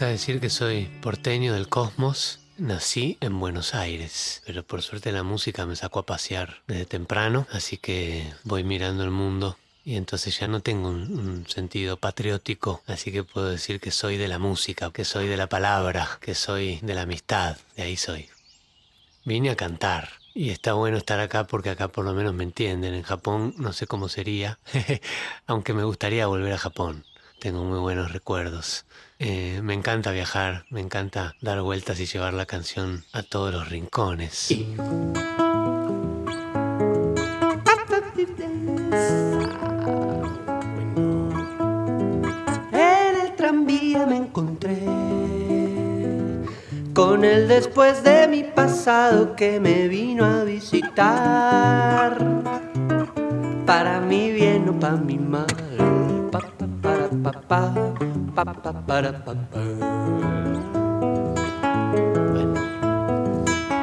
gusta decir que soy porteño del Cosmos. Nací en Buenos Aires, pero por suerte la música me sacó a pasear desde temprano, así que voy mirando el mundo y entonces ya no tengo un sentido patriótico, así que puedo decir que soy de la música, que soy de la palabra, que soy de la amistad, de ahí soy. Vine a cantar. Y está bueno estar acá porque acá por lo menos me entienden. En Japón no sé cómo sería, aunque me gustaría volver a Japón. Tengo muy buenos recuerdos. Me encanta viajar, me encanta dar vueltas y llevar la canción a todos los rincones. En el tranvía me encontré con el después de mi pasado que me vino a visitar. Para mi bien o para mi mal. Pa, pa, para, pa, pa, pa, pa, para, pa, pa. Bueno.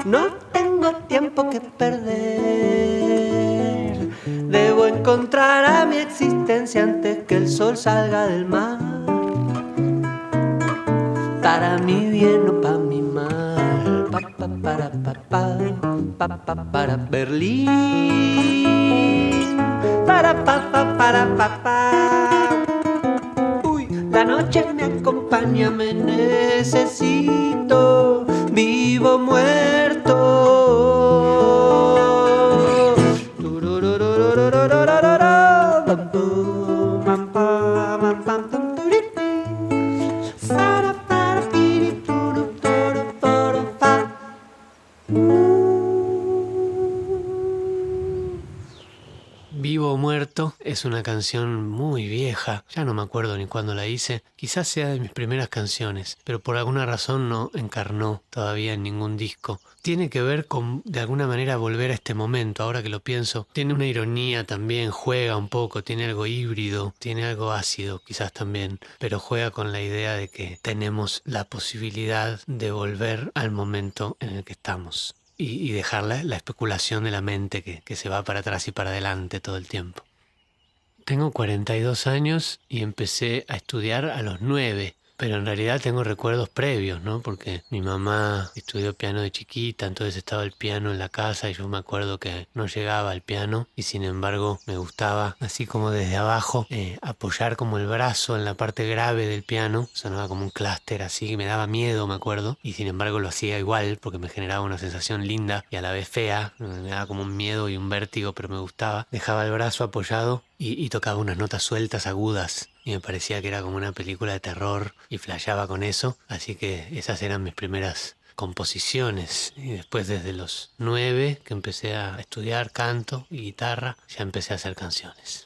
No tengo tiempo que perder. Debo encontrar a mi existencia antes que el sol salga del mar. Para mi bien o para mi mal. Pa, pa, para, Berlín. Para, pa. Uy, la noche me acompaña, me necesito, vivo o muerto. Vivo o Muerto es una canción muy vieja, ya no me acuerdo ni cuándo la hice, quizás sea de mis primeras canciones, pero por alguna razón no encarnó todavía en ningún disco. Tiene que ver con, de alguna manera, volver a este momento, ahora que lo pienso. Tiene una ironía también, juega un poco, tiene algo híbrido, tiene algo ácido quizás también, pero juega con la idea de que tenemos la posibilidad de volver al momento en el que estamos. Y dejar la especulación de la mente que se va para atrás y para adelante todo el tiempo. Tengo 42 años y empecé a estudiar a los 9, pero en realidad tengo recuerdos previos, ¿no? Porque mi mamá estudió piano de chiquita, entonces estaba el piano en la casa y yo me acuerdo que no llegaba al piano y sin embargo me gustaba, así como desde abajo, apoyar como el brazo en la parte grave del piano. Sonaba como un clúster así, me daba miedo, me acuerdo, y sin embargo lo hacía igual porque me generaba una sensación linda y a la vez fea. Me daba como un miedo y un vértigo, pero me gustaba. Dejaba el brazo apoyado y tocaba unas notas sueltas, agudas, y me parecía que era como una película de terror y flasheaba con eso, así que esas eran mis primeras composiciones. Y después, desde los 9 que empecé a estudiar canto y guitarra, ya empecé a hacer canciones.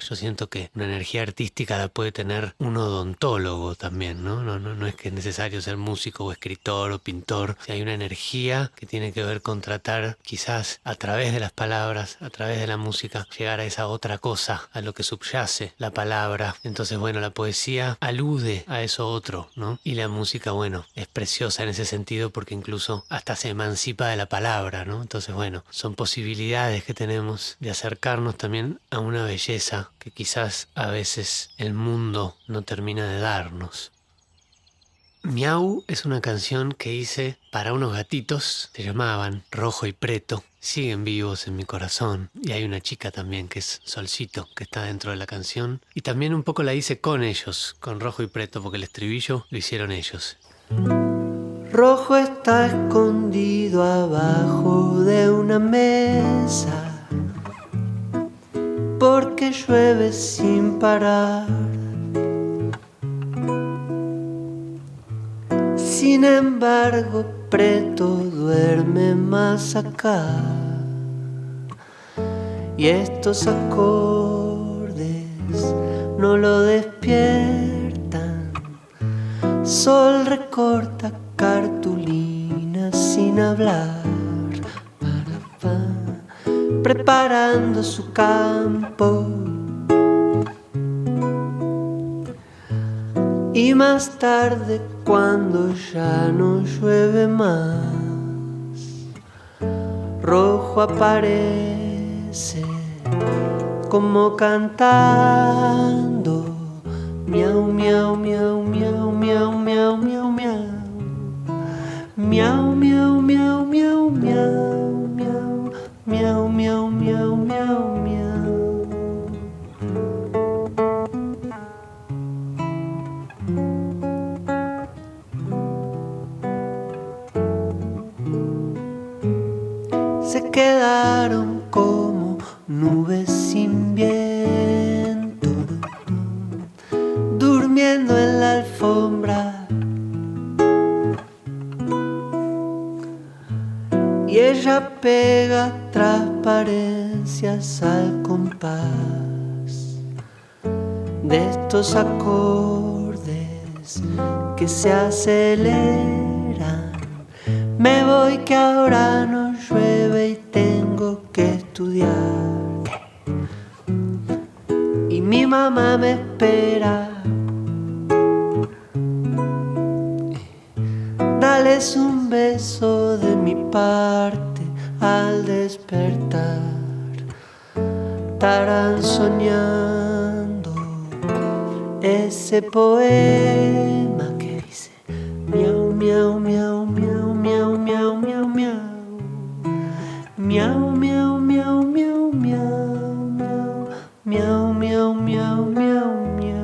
Yo siento que una energía artística la puede tener un odontólogo también, ¿no? No es que es necesario ser músico o escritor o pintor. Si hay una energía que tiene que ver con tratar, quizás a través de las palabras, a través de la música, llegar a esa otra cosa, a lo que subyace la palabra. Entonces, bueno, la poesía alude a eso otro, ¿no? Y la música, bueno, es preciosa en ese sentido porque incluso hasta se emancipa de la palabra, ¿no? Entonces, bueno, son posibilidades que tenemos de acercarnos también a una belleza que quizás a veces el mundo no termina de darnos. Miau es una canción que hice para unos gatitos, se llamaban Rojo y Preto, siguen vivos en mi corazón, y hay una chica también que es Solcito, que está dentro de la canción, y también un poco la hice con ellos, con Rojo y Preto, porque el estribillo lo hicieron ellos. Rojo está escondido abajo de una mesa porque llueve sin parar. Sin embargo, Preto duerme más acá. Y estos acordes no lo despiertan. Sol recorta cartulinas sin hablar. Preparando su campo. Y más tarde, cuando ya no llueve más, Rojo aparece como cantando Miau, miau, miau, miau, miau, miau, miau, miau. Miau, miau, miau, miau, miau, miau. Miau, miau, miau, miau, miau. Se quedaron como nubes sin viento, durmiendo en la alfombra. Y ella pega transparencias al compás de estos acordes que se aceleran. Me voy que ahora no llueve y tengo que estudiar. Y mi mamá me espera. Dales un beso de mi parte al despertar. Estarán soñando ese poema que dice miau, miau, miau, miau, miau, miau, miau, miau. Miau, miau, miau, miau, miau, miau. Miau, miau, miau, miau, miau.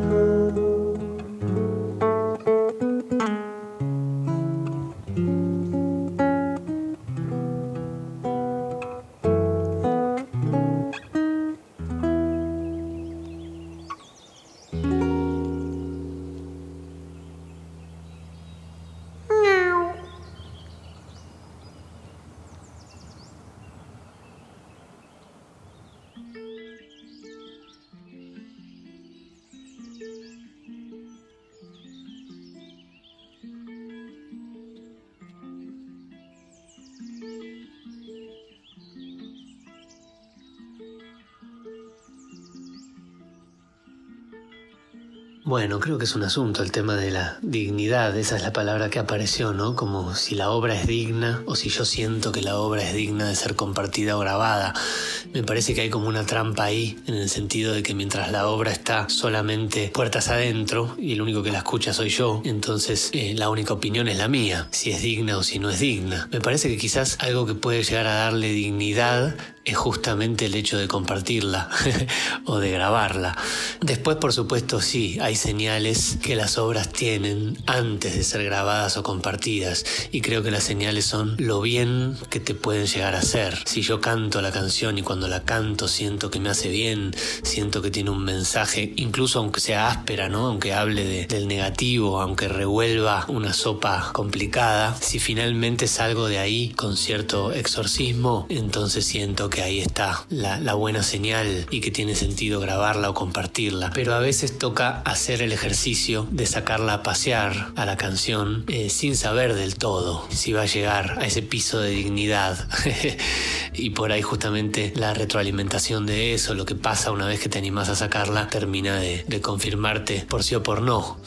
Bueno, creo que es un asunto el tema de la dignidad, esa es la palabra que apareció, ¿no? Como si la obra es digna o si yo siento que la obra es digna de ser compartida o grabada. Me parece que hay como una trampa ahí, en el sentido de que mientras la obra está solamente puertas adentro y el único que la escucha soy yo, entonces la única opinión es la mía, si es digna o si no es digna. Me parece que quizás algo que puede llegar a darle dignidad es justamente el hecho de compartirla o de grabarla. Después, por supuesto, sí, hay señales que las obras tienen antes de ser grabadas o compartidas, y creo que las señales son lo bien que te pueden llegar a hacer. Si yo canto la canción y cuando la canto siento que me hace bien, siento que tiene un mensaje, incluso aunque sea áspera, ¿no? Aunque hable del negativo, aunque revuelva una sopa complicada, si finalmente salgo de ahí con cierto exorcismo, entonces siento que ahí está la buena señal y que tiene sentido grabarla o compartirla. Pero a veces toca hacer el ejercicio de sacarla a pasear a la canción sin saber del todo si va a llegar a ese piso de dignidad. Y por ahí justamente la retroalimentación de eso, lo que pasa una vez que te animás a sacarla, termina de confirmarte por sí o por no.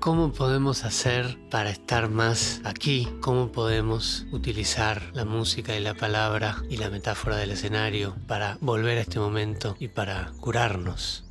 ¿Cómo podemos hacer para estar más aquí? ¿Cómo podemos utilizar la música y la palabra y la metáfora del escenario para volver a este momento y para curarnos?